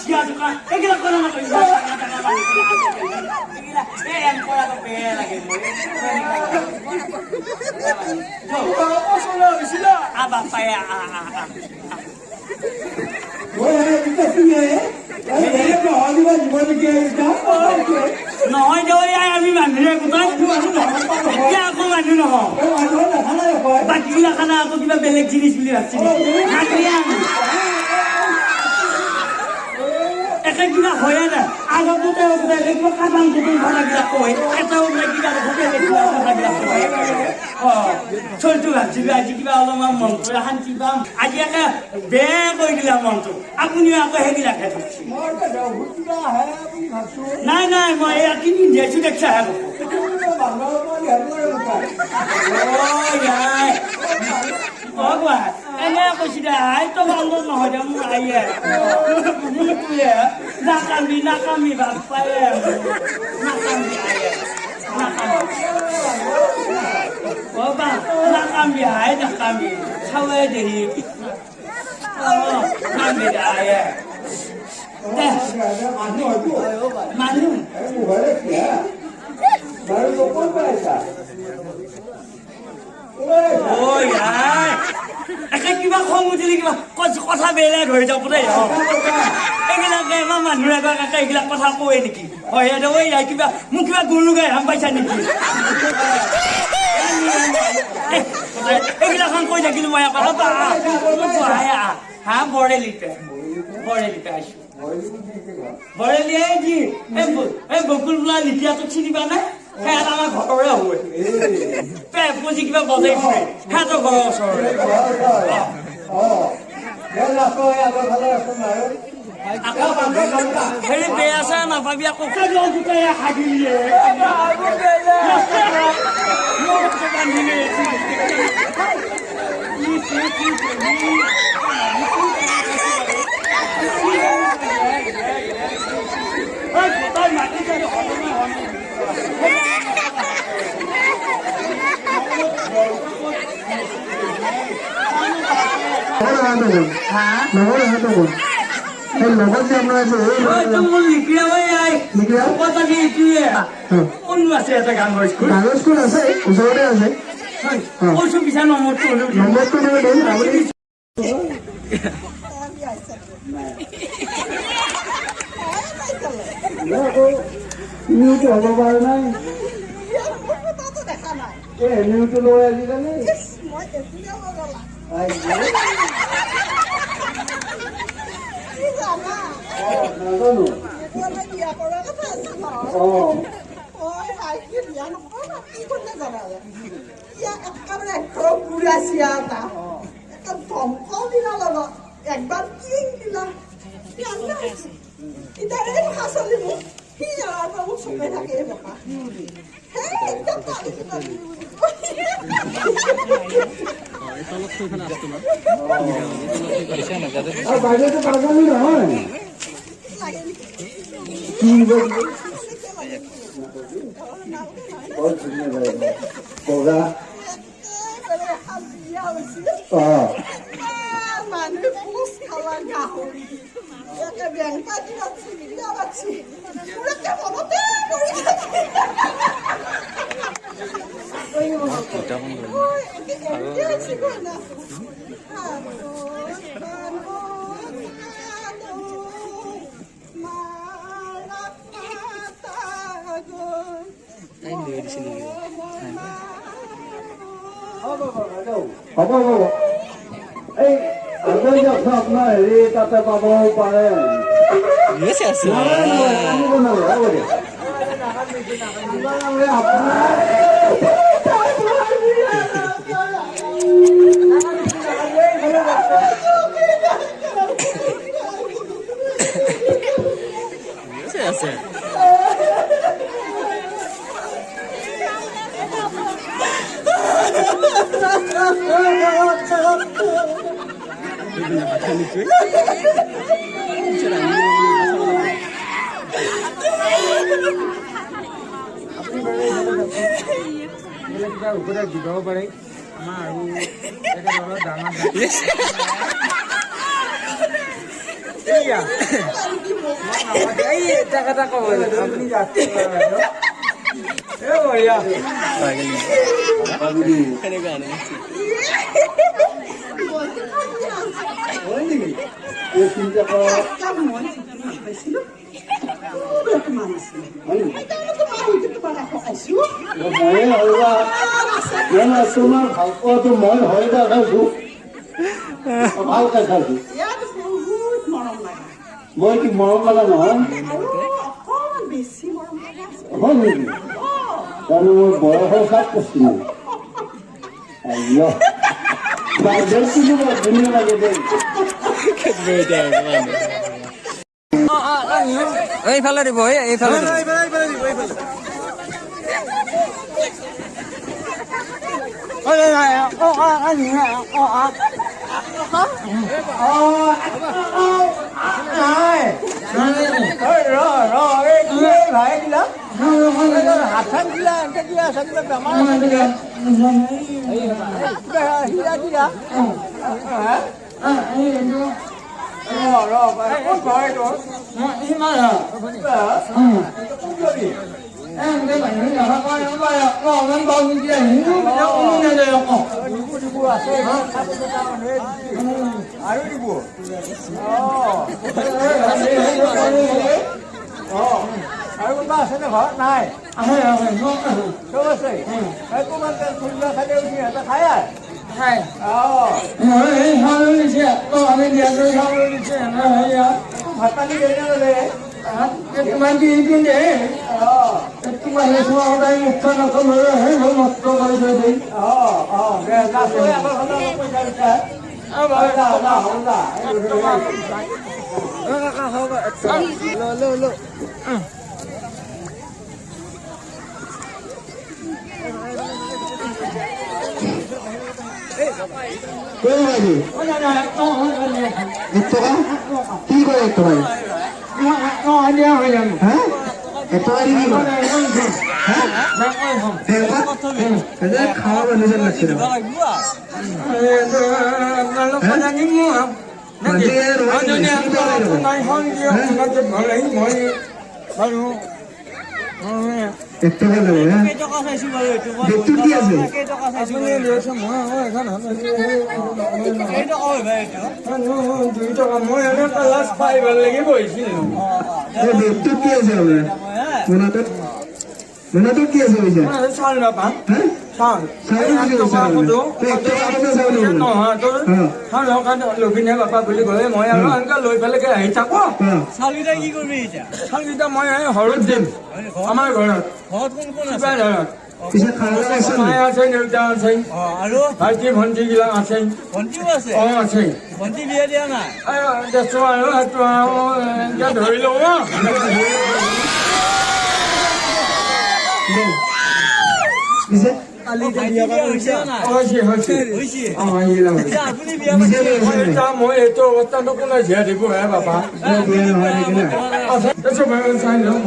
চিয়া থকা এইগিলা কৰা নকৰি এইগিলা এম কৰাটো বেয়া লাগে বাপাই নহয় দে আমি মানুহে গোটাই এতিয়া আকৌ মানুহ নহয় বাকীগিলা খানা আকৌ কিবা বেলেগ জিনিস বুলি ভাবছি একে কিবা হয়ে না আগতো কিবা কাটাম কুটুম কথাবিলাক কয় এটাও কিবা কথাবিলাক কয় চলটো ভাবছিলো আজি কিবা অলপমান মনটো শান্তি পাম আজি একে বেয়া কৰি দিলা মনটো আপুনিও আকৌ সেইবিলাকে থাকছি নাই নাই মই এয়া কি পিন্ধিছো দেখছা ভগৱান এনে কৈছি দে আইতো বান্ধৱ নহয় দে মোৰ আইয়ে নাকামি ভাত পায় নাকামি আইয়ে নাকামি আই নাকামি চাৱাই দেহি নাকামি আইয়ে মানুহ কিবা খং উঠিলে কিবা কথা বেলেগ হৈ যাব দেই এইবিলাকে আমাৰ মানুহৰ আগত এইবিলাক কথা কয় নেকি হয় কিবা মোক কিবা গুৰু গাই হাম পাইছা নেকি এইবিলাখন কৈ থাকিলো মই হা বৰেলিতে আছো বৰেলি এই বকুল বোলা লিখিয়াটোক চিনিবা নাই সেয়াত আমাৰ ঘৰৰে হয় পেপ পুজি কিবা বজাই ফুৰে সিহঁতৰ ঘৰৰ ওচৰৰে হেৰি বেয়া আছে নাপাবি আকৌ নিউটো হ'ব পাৰে নাই নিউটো লৈ আজিকালি একবার দিলা চবে থাকে বাইরেতে পারবি নহয় মানুষ পুষ খাওয়া গাহরি ব্যাংকা দিচ্ছি বিদ্যা পাচ্ছি হ'ব এই আপোনাৰ হেৰি তাতে পাব পাৰে আনিব নালাগে উপৰে দিবও পাৰে আমাৰ আৰু এটা ডাঙৰ এই এটা কথা ক'ব আপুনি যাতে এ বঢ়িয়া হয় নেকি এই চিন্তা কৰা মই চিনেমা পাইছিলো ময়ে হয়বা নহয় তোমাৰ ভাল পোৱাটো মই হয়বা খাইছো ভালকে খাইছো বহুত মৰম লাগে মই কি মৰম লগা নহয় আৰু অকণমান বেছি মৰম লাগে হয় নেকি তাৰমানে মোৰ বয়সৰ চাপ কৰিছিলো বাইদেউটো বৰ ধুনীয়া লাগে দেই এইফালে দিব এইফালে হাতখন দিলা এনেকে দিয়া আছে কিবা বেমাৰ আৰু দিব আৰু কোনোবা আছে নে ঘৰত নাই চব আছে কোনমান ফুৰিব খালে সিহঁতে খাই ভাত পানী কেনে ল'লে কিমান দি পিনে তোমাৰ সদায় মুখ নকৰে নষ্ট কৰি থৈ দিম কি কৰে তোমার হ্যাঁ খাওয়া মানুষের লাগছে একটু ভালো হ্যাঁ দেখতে কি আছে দেখতে কি আছে আপনার মনাটো কি আছে বুঝা চাউল নাপাম হ্যাঁ চাউল লখিনে বাপা বুলি কয় মই আৰু এনেকে লৈ পেলাই আহি থাকো চাউলকেইটা কি কৰিবি এতিয়া চাউলকেইটা মই ঘৰত দিম আমাৰ ঘৰত পিছে খাওয়া আছে মায়ে আছে দেউতা আছে আৰু ভাইটি ভণ্টি গিলা আছে ভণ্টিও আছে আছে ভণ্টি বিয়া দিয়া নাই দেছো আৰু সেইটো এতিয়া ধৰি লওঁ পিছে মই এইটো অৱস্থাটো কোনে জীয়াই দিব হে বাবা চাই লওঁ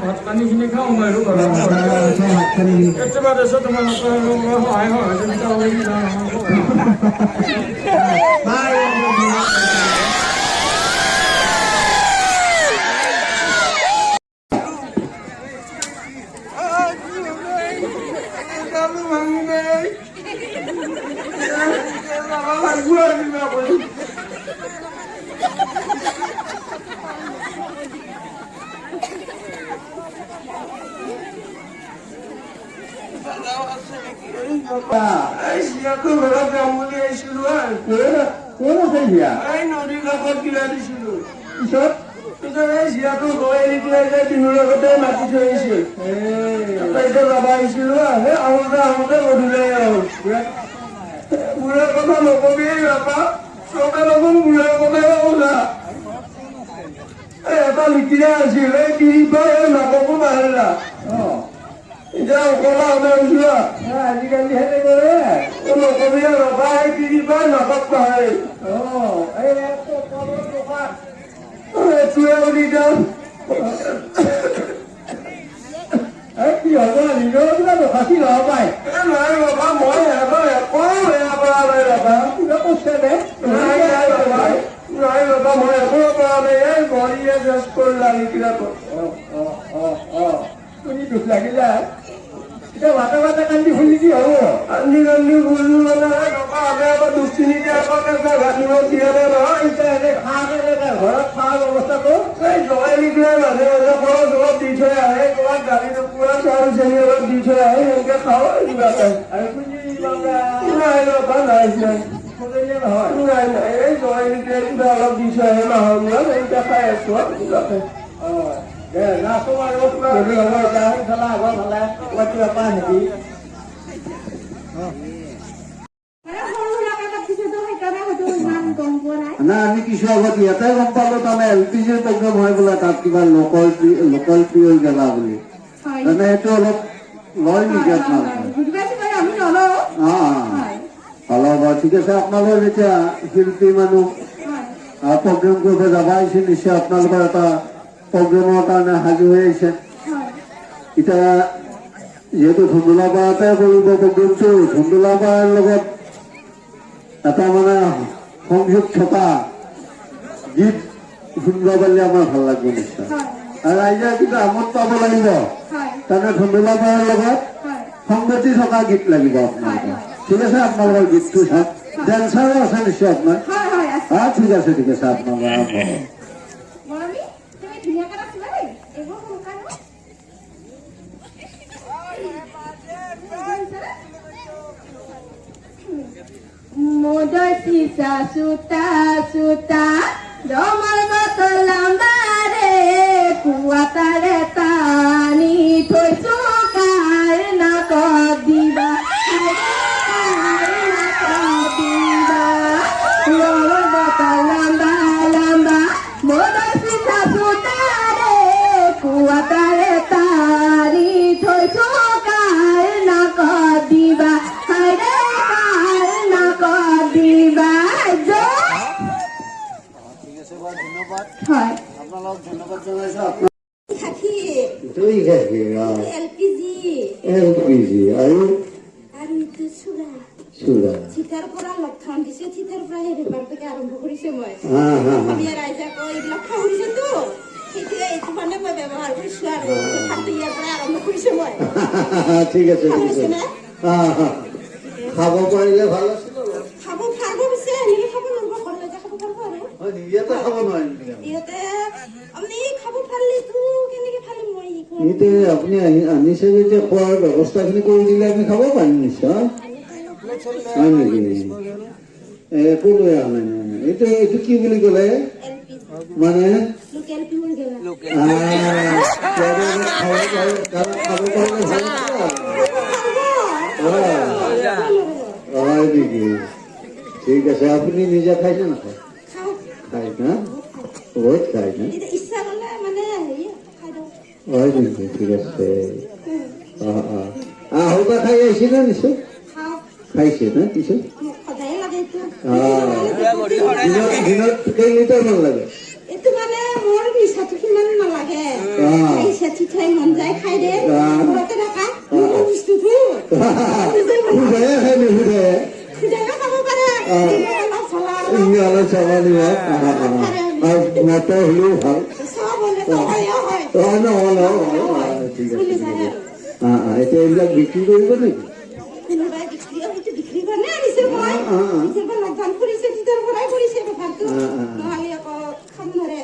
ভাত পানীখিনি খাওঁ মই আৰু কেতিয়াবা দেছো তোমালোকৰ সহায় নদীৰ কাষত কিবা দিছিলো পিছত জীয়াটো গৈ এৰি পেলাই যে বিহুৰ লগতে মাতি থৈ আহিছিল এতিয়া যাবা আহিছিলো আহোঁতে গধূলি বুঢ়াৰ কথা নকবি বাপা চবে লগত বুঢ়াৰ কথাই ওলা এটা লিখিয়া আছিল এই তিনিবা নাককো মাৰিলা এতিয়া অকলা ওলাই উঠিলা আজিকালি সেনে কৰে নকবি ৰবা এই তিনিবা নাকক পাহাৰি এইটোৱে বুলি যাওঁ কি হ'ব নিজৰ ফাঁচি ল'ব পাৰে নাই বাবা মই সিহঁতৰ একো বেয়া কৰা নাই বাবা কিবা কৈছে নে নাই নাই বাবা নাই বাবা মই একো কৰা নাই এই ভৰিয়ে জাষ্ট কৰিলা কিবা তুমি দুখ লাগিলা এতিয়া মাতে মাতে কান্দি ফুলি কি হ'ব কান্দি কান্দি বুজো মানে বাবা আমি আকৌ দুষ্টিনিকে আকৌ কেঁচা ঘাটিব দিয়ালে নহয় এতিয়া এনে খাহ কেনেকে ঘৰত খোৱাৰ ব্যৱস্থাটো এই জয়েলিটোৱে মাজে মাজে খৰচ অলপ দি থৈ আহে ক'ৰবাত গাড়ী নোপোৱা চাউল চেনি অলপ দি থৈ আহে সেনেকে খাওঁ কিবা এটা আৰু তুমি বাবা নাই বাবা নাই নাই সজনীয়া নহয় নাই নাই এই জয়েলিটোৱে কিবা অলপ দি থৈ আহে মাহৰ মূৰত এনেকে খাই আছো আৰু কিবাকে দে নাচো আৰু যদি হ'ব এতিয়া চলা হ'ব ভালে ক'ৰবাত কিবা পাই নেকি না আমি কিছু আগত ইয়াতে গম পালো তাৰমানে LPG প্ৰগ্ৰেম হয় বোলে তাত কিবা লোকেল প্ৰিয় গেলা বুলি তাৰমানে সেইটো অলপ লয় নেকি আপোনালোকে ভাল হ'ব ঠিক আছে আপোনালোকৰ যেতিয়া শিল্পী মানুহ প্ৰগ্ৰেম কৰিব যাব আহিছে নিশ্চয় আপোনালোকৰ এটা প্ৰগ্ৰেমৰ কাৰণে সাজু হৈ আহিছে এতিয়া যিহেতু ধুন্দুলাপাৰাতে কৰিব প্ৰগ্ৰেমটো ধুন্দুলাপাৰাৰ লগত এটা মানে সংযোগ থকা গীত শুনিব পাৰিলে আমাৰ ভাল লাগিব নিশ্চয় আৰু ৰাইজে কিন্তু আমোদ পাব লাগিব তাৰমানে ধুন্দুলাপাৰাৰ লগত সংগতি থকা গীত লাগিব আপোনালোকৰ ঠিক আছে আপোনালোকৰ গীতটো চাওক ডেন্সাৰো আছে নিশ্চয় আপোনাৰ ঠিক আছে আপোনালোকৰ Modal sisa suta suta domar batal lambare kuatare tani thoi sokar na kodiba na kodiba domar batal lamba lamba modal sisa suta re kuatare tani thoi sokar na kodiba হয় আপোনালোক ধন্যবাদ জনাইছো LPG আৰু চুৰা চিতাৰ পৰা লক্ষণ দিছে চিতাৰ পৰা সেই বেপাৰটোকে আৰম্ভ কৰিছে মই ৰাইজে আকৌ এইবিলাক খাওঁৰিছেতো সেইটোৱে এইটো মানে মই ব্যৱহাৰ কৰিছো আৰু ভাতটো ইয়াৰ পৰা আৰম্ভ কৰিছো মই ঠিক আছে খাব পাৰিলে ভাল আছিল খাব পাৰিব পিছে এনেকে খাব নোৱাৰিব ঘৰলৈকে খাব পাৰিব আৰু ইয়াতে খাব নোৱাৰিম ইয়াতে আপুনি খাব পাৰিলেতো কেনেকে পাৰিম মই এতিয়া আপুনি আনিছে যেতিয়া খোৱাৰ ব্যৱস্থাখিনি কৰি দিলে আমি খাব পাৰিম নিশ্চয় হয় নেকি একো লৈ অহা নাই এইটো কি বুলি ক'লে মানে লোকেল পিউৰ গেলা খাব পাৰিলে ভাল হয় নেকি ঠিক আছে আপুনি নিজে খাইছে নাখায় খাই না বহুত খাই না ইচ্ছা গ'লে মানে হেৰি খাই দিওঁ হয় নেকি ঠিক আছে আহোঁতা খাই আহিছে না নিশ্চয় খাওঁ খাইছে না পিছত সদায় লাগে এইটো দিনত কেই লিটাৰ মান লাগে এইটো মানে মোৰ নিচাটো সিমান নালাগে ইচ্ছা থৈ মন যায় খাই দে ঘৰতে থকা মোৰ বস্তুটো খুদায়ে খাব পাৰে অলপ চলা মটৰ হ'লেও ভাল চব হ'লে তৰকাৰীও হয় ঠিক আছে এতিয়া এইবিলাক বিক্ৰী কৰিব নেকি কোনোবাই বিক্ৰী কাৰণে আনিছে মই লকডাউন কৰিছে তেতিয়াৰ পৰাই কৰিছে বেপাৰটো নহ'লে আকৌ খাব নোৱাৰে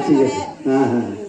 ঠিক আছে